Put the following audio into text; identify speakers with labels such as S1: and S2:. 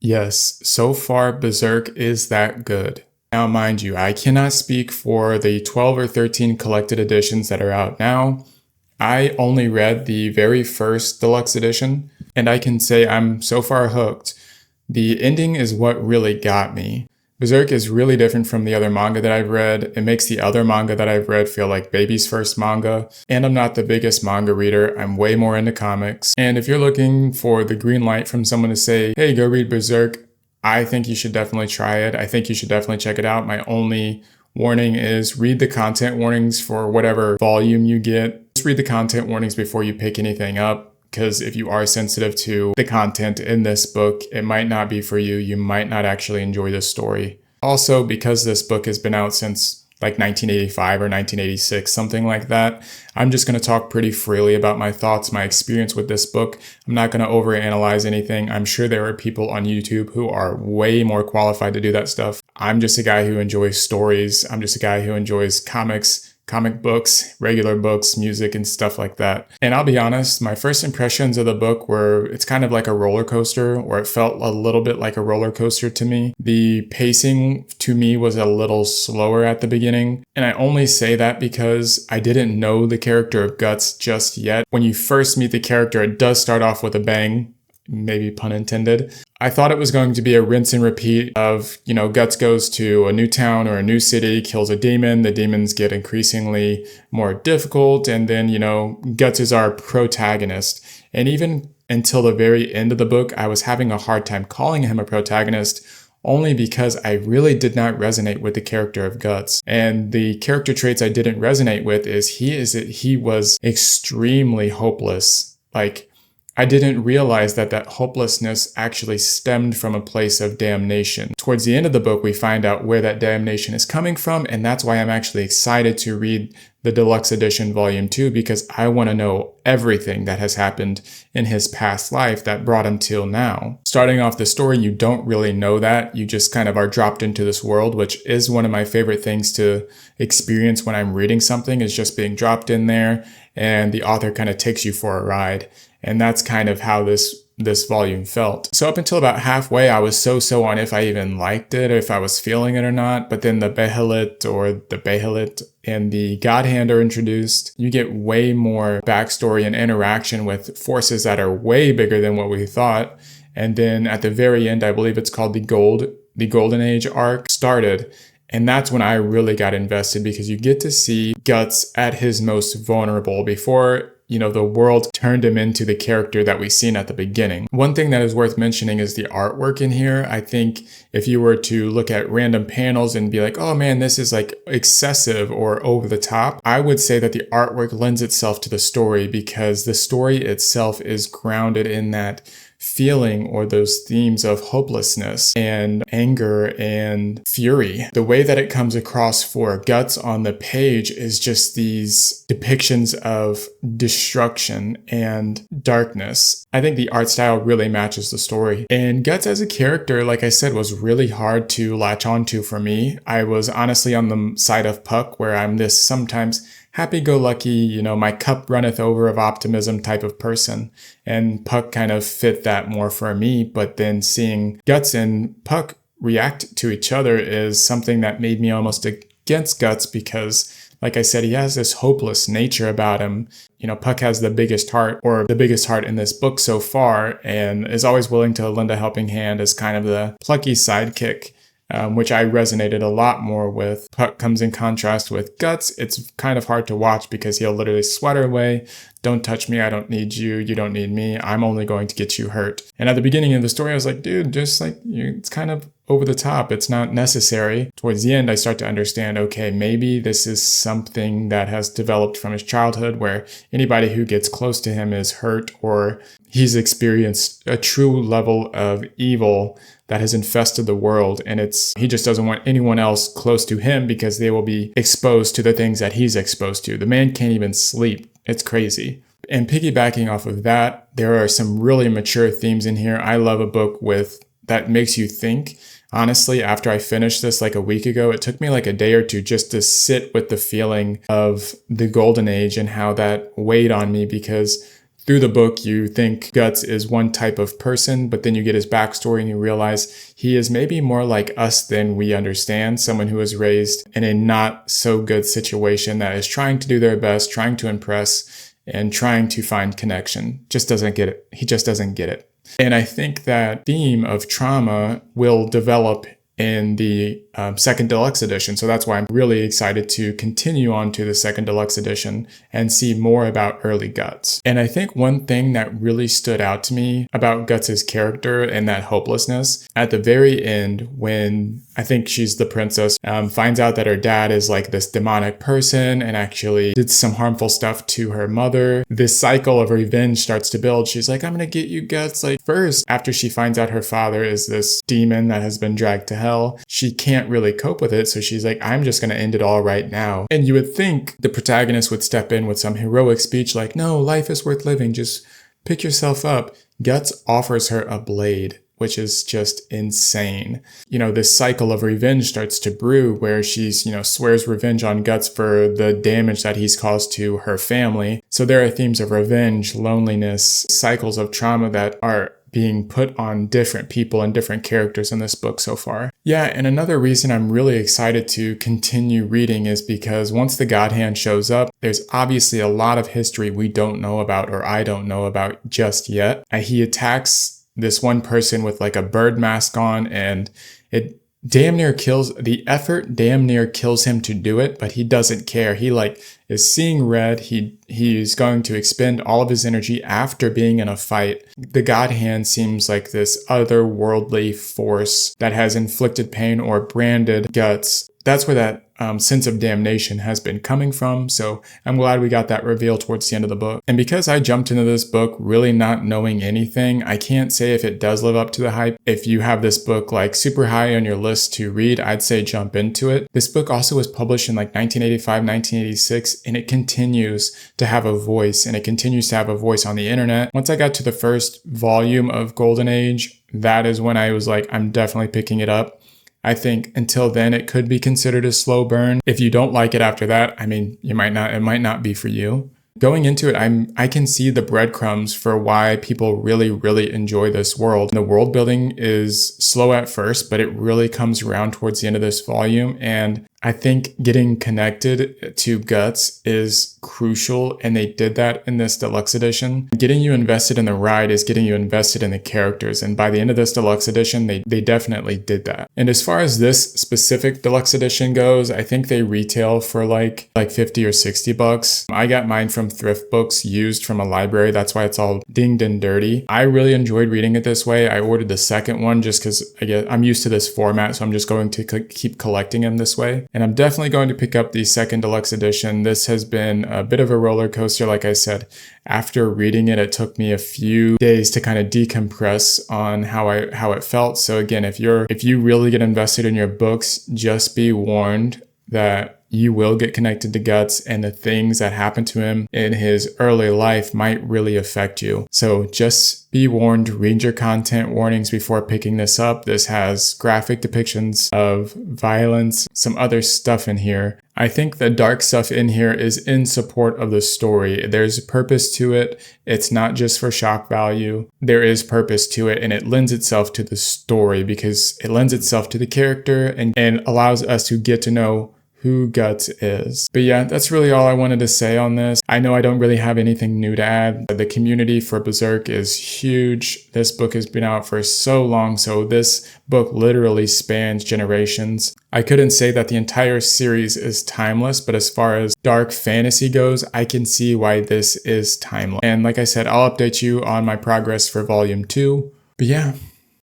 S1: Yes, so far Berserk is that good. Now, mind you, I cannot speak for the 12 or 13 collected editions that are out now. I only read the very first deluxe edition, and I can say I'm so far hooked. The ending is what really got me. Berserk is really different from the other manga that I've read. It makes the other manga that I've read feel like baby's first manga. And I'm not the biggest manga reader. I'm way more into comics. And if you're looking for the green light from someone to say, hey, go read Berserk, I think you should definitely try it. I think you should definitely check it out. My only warning is read the content warnings for whatever volume you get. Just read the content warnings before you pick anything up. Because if you are sensitive to the content in this book, it might not be for you. You might not actually enjoy this story. Also, because this book has been out since like 1985 or 1986, something like that, I'm just going to talk pretty freely about my thoughts, my experience with this book. I'm not going to overanalyze anything. I'm sure there are people on YouTube who are way more qualified to do that stuff. I'm just a guy who enjoys stories. I'm just a guy who enjoys comics, comic books, regular books, music, and stuff like that. And I'll be honest, my first impressions of the book were, it's kind of like a roller coaster, or it felt a little bit like a roller coaster to me. The pacing to me was a little slower at the beginning. And I only say that because I didn't know the character of Guts just yet. When you first meet the character, it does start off with a bang. Maybe pun intended. I thought it was going to be a rinse and repeat of, Guts goes to a new town or a new city, kills a demon, the demons get increasingly more difficult, and then, Guts is our protagonist. And even until the very end of the book, I was having a hard time calling him a protagonist, only because I really did not resonate with the character of Guts. And the character traits I didn't resonate with is he was extremely hopeless. I didn't realize that hopelessness actually stemmed from a place of damnation. Towards the end of the book, we find out where that damnation is coming from, and that's why I'm actually excited to read the Deluxe Edition Volume 2, because I want to know everything that has happened in his past life that brought him till now. Starting off the story, you don't really know that. You just kind of are dropped into this world, which is one of my favorite things to experience when I'm reading something, is just being dropped in there, and the author kind of takes you for a ride. And that's kind of how this volume felt. So up until about halfway, I was so on if I even liked it or if I was feeling it or not. But then the Bahilit and the God Hand are introduced. You get way more backstory and interaction with forces that are way bigger than what we thought. And then at the very end, I believe it's called the Golden Age arc started. And that's when I really got invested, because you get to see Guts at his most vulnerable before the world turned him into the character that we've seen at the beginning. One thing that is worth mentioning is the artwork in here. I think if you were to look at random panels and be like, oh man, this is like excessive or over the top, I would say that the artwork lends itself to the story, because the story itself is grounded in that feeling or those themes of hopelessness and anger and fury. The way that it comes across for Guts on the page is just these depictions of destruction and darkness. I think the art style really matches the story. And Guts as a character, like I said, was really hard to latch onto for me. I was honestly on the side of Puck, where I'm this sometimes happy-go-lucky, my cup runneth over of optimism type of person. And Puck kind of fit that more for me. But then seeing Guts and Puck react to each other is something that made me almost against Guts, because, like I said, he has this hopeless nature about him. Puck has the biggest heart in this book so far, and is always willing to lend a helping hand as kind of the plucky sidekick. Which I resonated a lot more with. Puck comes in contrast with Guts. It's kind of hard to watch, because he'll literally sweater away. Don't touch me. I don't need you. You don't need me. I'm only going to get you hurt. And at the beginning of the story, I was like, dude, it's kind of over the top. It's not necessary. Towards the end, I start to understand, okay, maybe this is something that has developed from his childhood, where anybody who gets close to him is hurt, or he's experienced a true level of evil that has infested the world, and he just doesn't want anyone else close to him, because they will be exposed to the things that he's exposed to. The man can't even sleep. It's crazy. And piggybacking off of that, there are some really mature themes in here. I love a book that makes you think. Honestly, after I finished this like a week ago, it took me like a day or two just to sit with the feeling of the Golden Age and how that weighed on me, because through the book, you think Guts is one type of person, but then you get his backstory and you realize he is maybe more like us than we understand, someone who was raised in a not so good situation that is trying to do their best, trying to impress, and trying to find connection. Just doesn't get it. He just doesn't get it. And I think that theme of trauma will develop in the second deluxe edition. So that's why I'm really excited to continue on to the second deluxe edition and see more about early Guts. And I think one thing that really stood out to me about Guts' character and that hopelessness, at the very end, when I think she's the princess, finds out that her dad is like this demonic person and actually did some harmful stuff to her mother, this cycle of revenge starts to build. She's like, I'm gonna get you, Guts. Like, first, after she finds out her father is this demon that has been dragged to hell, she can't really cope with it. So she's like, I'm just going to end it all right now. And you would think the protagonist would step in with some heroic speech like, no, life is worth living. Just pick yourself up. Guts offers her a blade, which is just insane. This cycle of revenge starts to brew where she's, swears revenge on Guts for the damage that he's caused to her family. So there are themes of revenge, loneliness, cycles of trauma that are being put on different people and different characters in this book so far. Yeah, and another reason I'm really excited to continue reading is because once the God Hand shows up, there's obviously a lot of history we don't know about or I don't know about just yet. He attacks this one person with like a bird mask on, and it damn near kills him to do it, but he doesn't care. He is seeing red. He's going to expend all of his energy after being in a fight. The God Hand seems like this otherworldly force that has inflicted pain or branded Guts. That's where that sense of damnation has been coming from. So I'm glad we got that reveal towards the end of the book. And because I jumped into this book really not knowing anything, I can't say if it does live up to the hype. If you have this book like super high on your list to read, I'd say jump into it. This book also was published in like 1985, 1986, and it continues to have a voice, and it continues to have a voice on the internet. Once I got to the first volume of Golden Age, that is when I was like, I'm definitely picking it up. I think until then, it could be considered a slow burn. If you don't like it after that, it might not be for you. Going into it, I can see the breadcrumbs for why people really, really enjoy this world. The world building is slow at first, but it really comes around towards the end of this volume. And I think getting connected to Guts is crucial, and they did that in this deluxe edition. Getting you invested in the ride is getting you invested in the characters, and by the end of this deluxe edition, they definitely did that. And as far as this specific deluxe edition goes, I think they retail for like 50 or 60 bucks. I got mine from thrift books used from a library. That's why it's all dinged and dirty. I really enjoyed reading it this way. I ordered the second one just because I'm used to this format, so I'm just going to keep collecting them this way. And I'm definitely going to pick up the second deluxe edition. This has been a bit of a roller coaster. Like I said, after reading it, it took me a few days to kind of decompress on how it felt. So again, if you really get invested in your books, just be warned that you will get connected to Guts, and the things that happened to him in his early life might really affect you. So just be warned, read your content warnings before picking this up. This has graphic depictions of violence, some other stuff in here. I think the dark stuff in here is in support of the story. There's a purpose to it. It's not just for shock value. There is purpose to it, and it lends itself to the story because it lends itself to the character and allows us to get to know who Guts is. But yeah, that's really all I wanted to say on this. I know I don't really have anything new to add. The community for Berserk is huge. This book has been out for so long, so this book literally spans generations. I couldn't say that the entire series is timeless, but as far as dark fantasy goes, I can see why this is timeless. And like I said, I'll update you on my progress for Volume 2. But yeah,